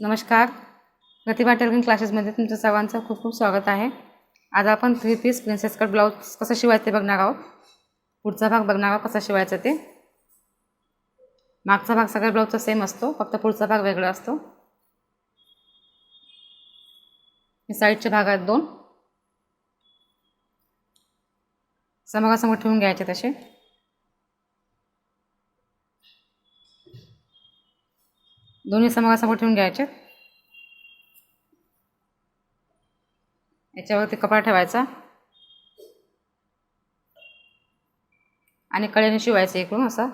नमस्कार. प्रतिभा टेलरिंग क्लासेसमध्ये तुमचं सर्वांचं खूप खूप स्वागत आहे. आज आपण 3 पीस प्रिन्सेस कट ब्लाउज कसं शिवायचं ते बघणार आहोत. पुढचा भाग बघणार आहोत कसा शिवायचा ते. मागचा भाग सगळ्या ब्लाउजचा सेम असतो, फक्त पुढचा भाग वेगळा असतो. हे साईडचे भाग आहेत 2. समोरासमोर ठेवून घ्यायचे तसे. दोन्ही समोरासमोर ठेवून घ्यायचे. याच्यावरती कपडा ठेवायचा आणि कडेने शिवायचं इकडून असं.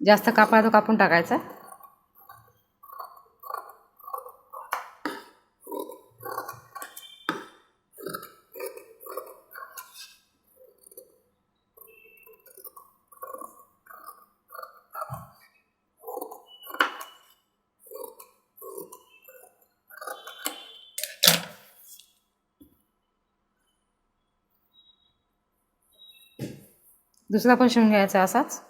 जास्त कापड तो कापून टाकायचा. दुसरा पण शिवून घ्यायचा असाच.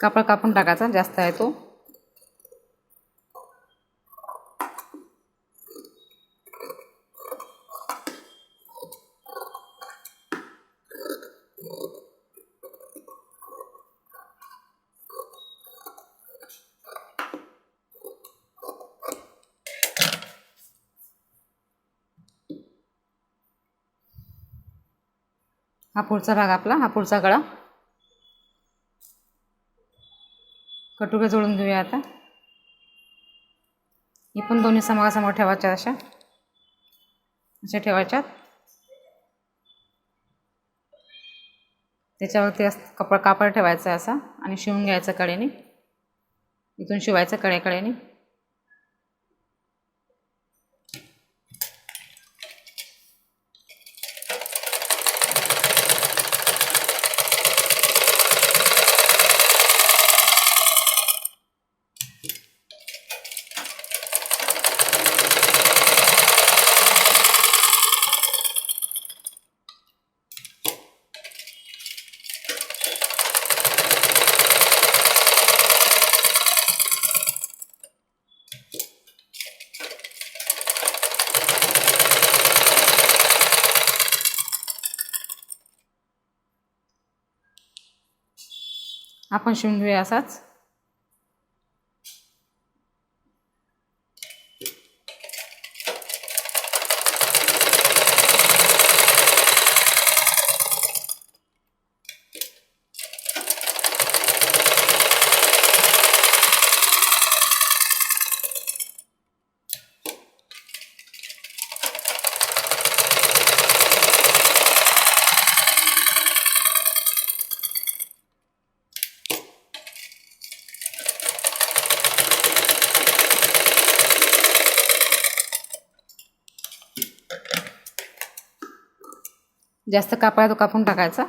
कापड कापून टाकायचा, जास्त आहे तो. हा पुढचा भाग आपला, हा पुढचा गळा. कटुके जोडून घेऊया आता. ही पण दोन्ही समोरासमोर ठेवायच्या अशा ठेवायच्यात. त्याच्यावरती कापड ठेवायचं असा आणि शिवून घ्यायचं कडेने. इथून शिवायचं कडेने. आपण शिवून घेऊया असाच. जास्त कापड तो कापून टाकायचा.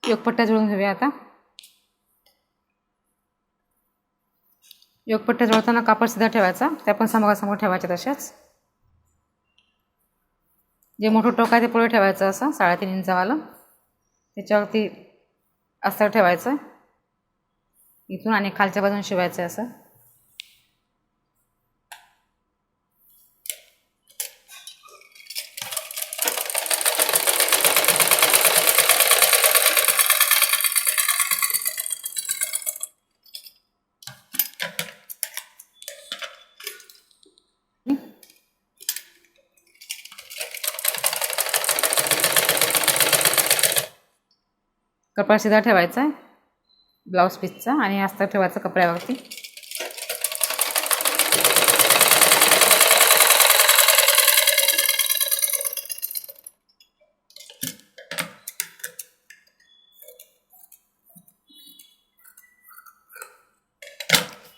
योगपट्ट्या जुळून घेऊया आता. योगपट्ट्या जुळताना कापड सीधा ठेवायचा. त्या पण समोरासमोर ठेवायच्या तशाच. जे मोठं टोक आहे ते पुढे ठेवायचं असं 3.5 इंचावालं. त्याच्यावरती अस्तर ठेवायचं इथून आणि खालच्या बाजून शिवायचं असं. कपडा सीधा ठेवायचा आहे ब्लाऊज पीसचा आणि अस्तर ठेवायचं कपड्यावरती.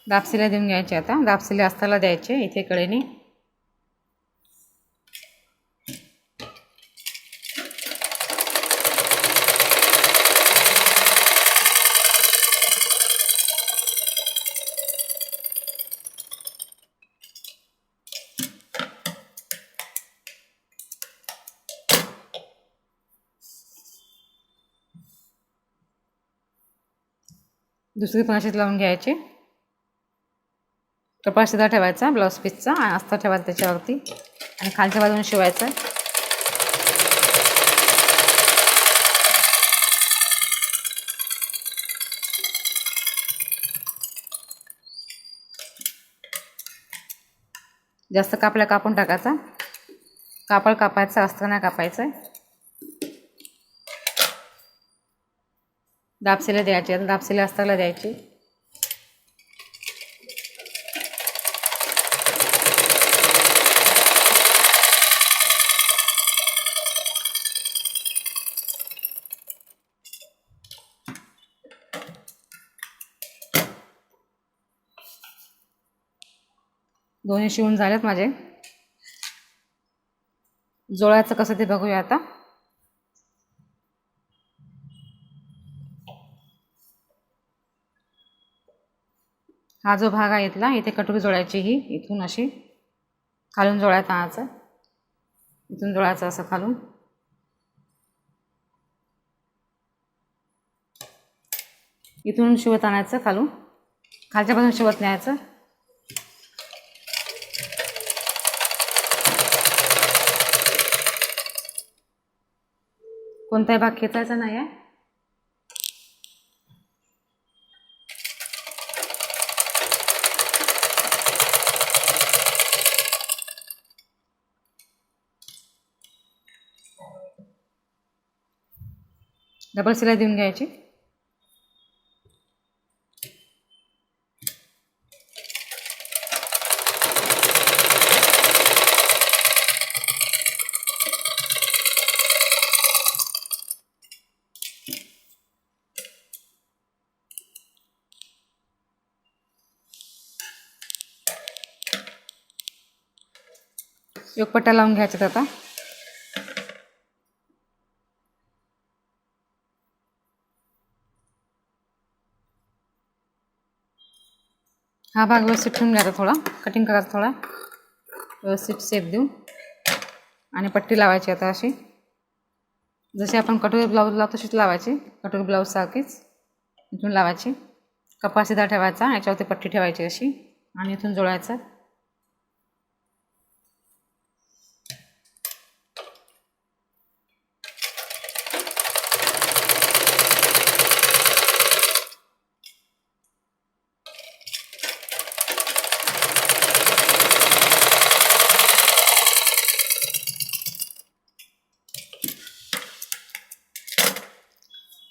दाबसिल्या देऊन घ्यायचे. आता दाबसिल्या अस्ताला द्यायचे इथे कडेने. दुसरी पण अशीच लावून घ्यायची. कपडा सीधा ठेवायचा ब्लाऊज पीसचा आणि अस्तर ठेवायचं त्याच्यावरती आणि खालच्या बाजूने शिवायचं. जास्त कापल्या कापून टाकायचा. कापड कापायचं, अस्तर नाही कापायचं. दाबसिल्या द्यायची. आता दाबसिल्या अस्ताला द्यायची. दोन्ही शिवून झालेत माझे. जोडायचं कसं ते बघूया आता. हा जो भाग आहे इथला, इथे कटोरी जोडायची. ही इथून अशी खालून जोडायचा. आणायचं इथून जोडायचं असं खालून. इथून शिवत आणायचं खालून. खालच्या बाजून शिवत न्यायचं. कोणताही भाग खेचायचा नाही आहे. डबल शिलाई देऊन घ्यायची. योगपट्ट्या लावून घ्यायच्यात आता. हा भाग व्यवस्थित ठेवून घ्यायचा. थोडा कटिंग करायचा. थोडा व्यवस्थित शेप देऊन आणि पट्टी लावायची. आता अशी जशी आपण कटोरी ब्लाऊज लावतो तशीच लावायची. कटोरी ब्लाऊज सारखीच इथून लावायची. कपडा सीधा ठेवायचा. याच्यावरती पट्टी ठेवायची अशी आणि इथून जोडायचं.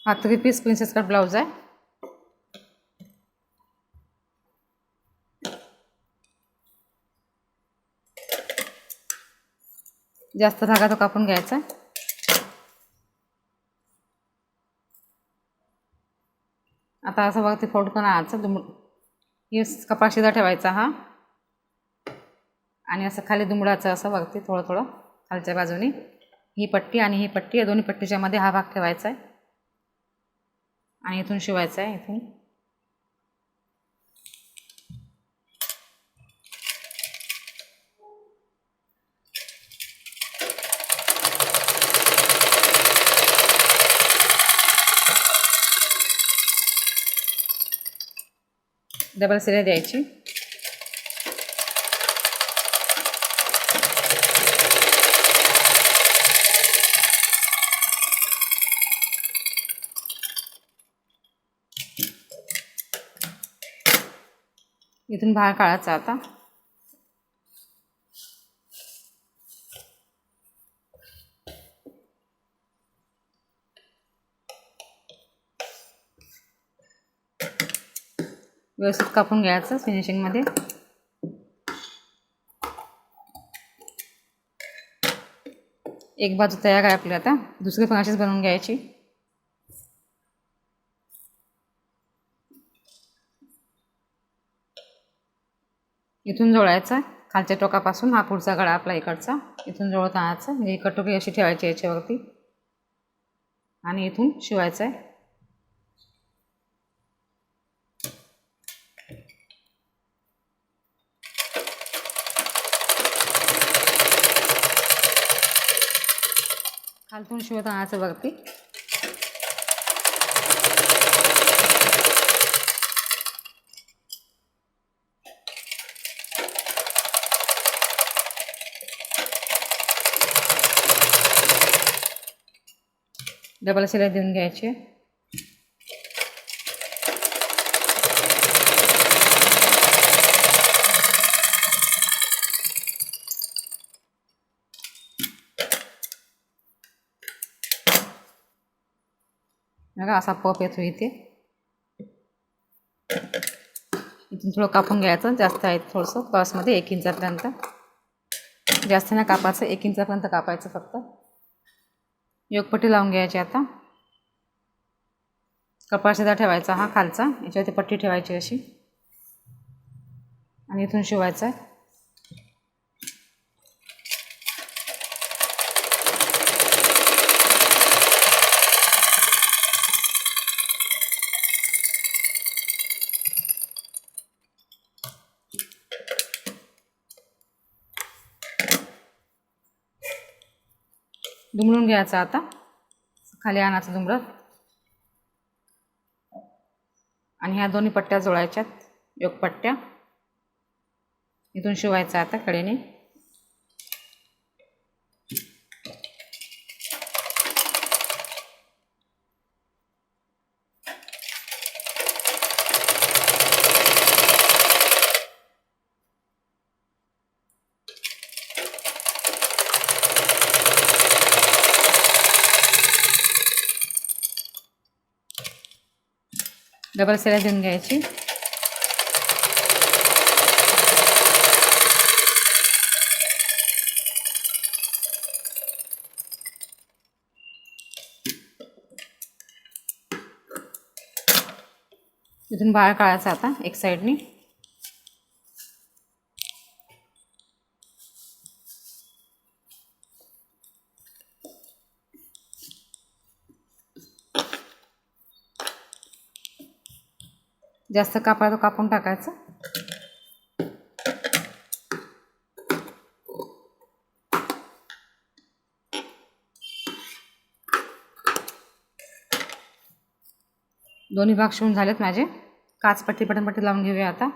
हा 3 पीस प्रिन्सेस कट ब्लाउज आहे. जास्त धागा तो कापून घ्यायचा. आता असं बघा ते फोल्ड करून आणायचं. हे कपडा शिधा ठेवायचा हा, आणि असं खाली दुमडाचं असं बघते थोडं थोडं खालच्या बाजूने. ही पट्टी आणि ही पट्टी, या दोन्ही पट्टीच्या मध्ये हा भाग ठेवायचा आहे आणि इथून शिवायचा आहे. इथून डबल शिलाई द्यायची. इथून बाहेर काढायचा आता. व्यवस्थित कापून घ्यायचं फिनिशिंगमध्ये. एक बाजू तयार आहे आपली. आता दुसरी पण अशीच बनवून घ्यायची. इथून जोडायचा खालच्या टोकापासून. हा पुढचा गळा आपला इकडचा. इथून जोडत आणायचं, म्हणजे कटोरी अशी ठेवायची याच्यावरती आणि इथून शिवायचं आहे. खालतून शिवत आणायचं वरती. डबल शिलाई देऊन घ्यायची. बघा असा पप येतो इथे. इथून थोडं कापून घ्यायचं. जास्त आहे थोडंसं ब्लाउजमध्ये 1 इंचापर्यंत. जास्त नाही कापायचं, 1 इंचापर्यंत कापायचं फक्त. योगपट्टी लावून घ्यायची. आता कपडा शिधा ठेवायचा हा खालचा, याच्यावरती पट्टी ठेवायची अशी आणि इथून शिवायचं आहे. दुमडून घ्यायचं. आता खाली आणायचं दुमडत आणि ह्या दोन्ही पट्ट्या जोडायच्यात, योगपट्ट्या. इथून शिवायचं आता कडेने. डबल शिलाई देऊन घ्यायची. इथून बाहेर काढायचं आता एक साईडनी. जास्त कापड कापून टाकायचं. दोन्ही भाग शिवून झालेत माझे. काच पट्टी पट्टी लावून घेऊया आता.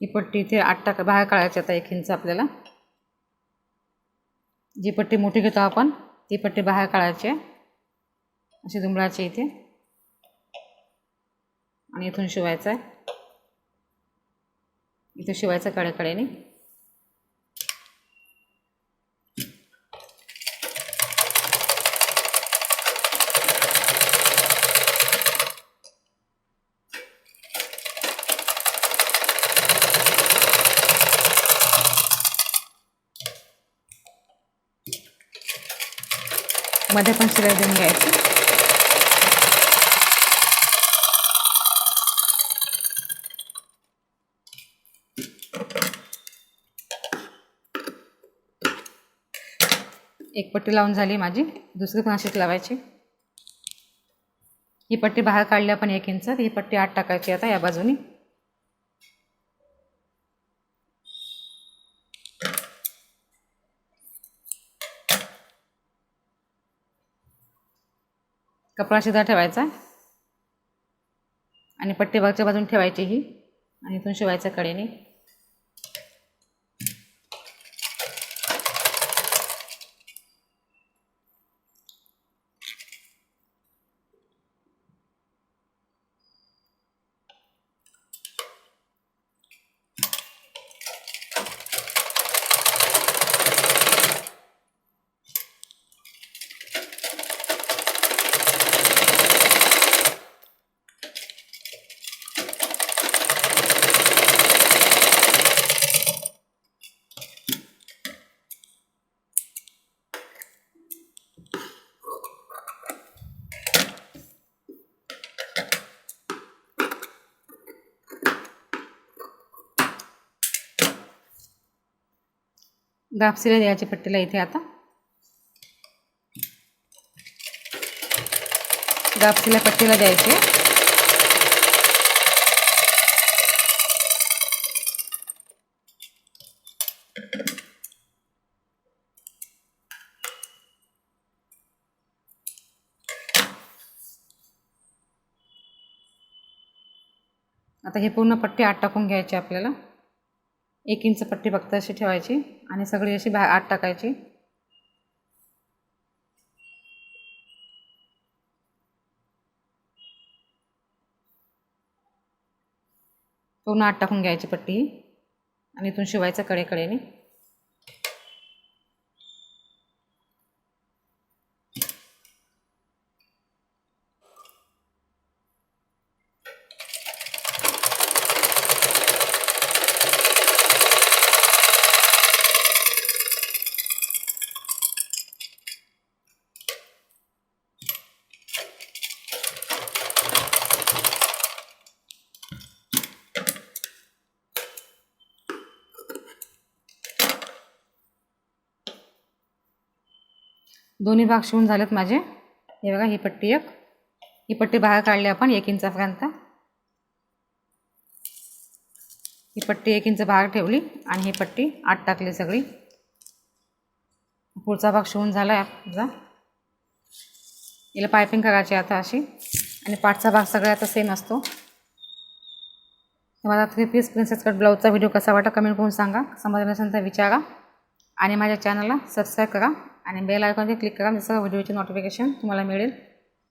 ही पट्टी इथे 8 बाहेर काढायची. आता 1 इंच आपल्याला जी पट्टी मोठी घेतो आपण ती पट्टी बाहेर काढायची आहे. अशी दुमडायची इथे आणि इथून शिवायचं आहे. इथे शिवायचं कडेकडेने. मध्ये पण शिलाई देऊन घ्यायची. एक पट्टी लावून झाली माझी. दुसरी पण अशीच लावायची. ही पट्टी बाहेर काढली आपण 1 इंच. ही पट्टी आत टाकायची आता या बाजूनी. कपडा शिधा ठेवायचा आणि पट्टी वरच्या बाजून ठेवायची ही आणि इथून शिवायचं कडेने. दाबसिले द्यायची पट्टीला इथे. आता दाबसिल्या पट्टीला द्यायची. आता हे पूर्ण पट्टी आत टाकून घ्यायची आपल्याला. 1 इंच पट्टी फक्त अशी ठेवायची आणि सगळी अशी बाहेर आत टाकायची. पूर्ण आत टाकून घ्यायची पट्टी आणि इथून शिवायचं कडेकडेने. दोन्ही भाग शिवून झालेत माझे. हे बघा, ही पट्टी एक. ही पट्टी बाहेर काढली आपण 1 इंचापर्यंत. ही पट्टी 1 इंच बाहेर ठेवली आणि ही पट्टी आत टाकली सगळी. पुढचा भाग शिवून झाला आहे आपला. याला पायपिंग करायची आता अशी. आणि पाठचा भाग सगळा आता सेम असतो. मला 3 पीस प्रिन्सेस कट ब्लाऊजचा व्हिडिओ कसा वाटला कमेंट करून सांगा. समजलं नसेल तर विचारा. आणि माझ्या चॅनलला सबस्क्राईब करा आणि बेल आयकॉनवर क्लिक करा. जसं व्हिडिओचे नोटिफिकेशन तुम्हाला मिळेल.